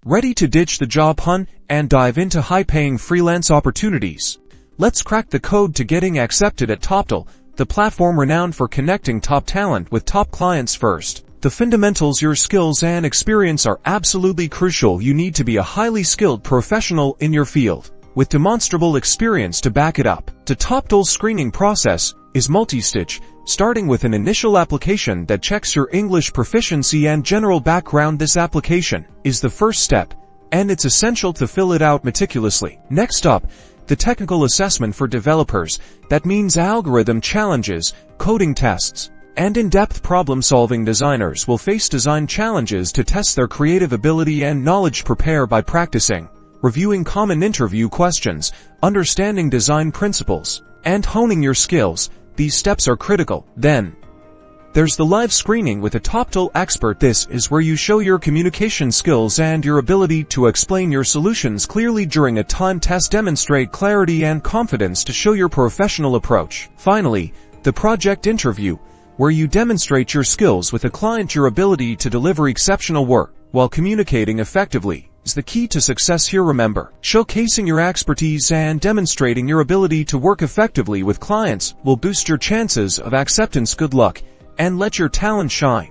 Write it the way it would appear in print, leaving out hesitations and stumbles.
Ready to ditch the job hunt and dive into high-paying freelance opportunities? Let's crack the code to getting accepted at Toptal, the platform renowned for connecting top talent with top clients first. The fundamentals: your skills and experience are absolutely crucial. You need to be a highly skilled professional in your field, with demonstrable experience to back it up. The Toptal screening process is multi-stage, starting with an initial application that checks your English proficiency and general background. This application is the first step, and it's essential to fill it out meticulously. Next up, the technical assessment for developers. That means algorithm challenges, coding tests, and in-depth problem-solving. Designers will face design challenges to test their creative ability and knowledge. Prepare by practicing, reviewing common interview questions, understanding design principles, and honing your skills. These steps are critical. Then, there's the live screening with a Toptal expert. This is where you show your communication skills and your ability to explain your solutions clearly. During a time test, demonstrate clarity and confidence to show your professional approach. Finally, the project interview, where you demonstrate your skills with a client. Your ability to deliver exceptional work while communicating effectively is the key to success here. Remember, showcasing your expertise and demonstrating your ability to work effectively with clients will boost your chances of acceptance. Good luck, and let your talent shine.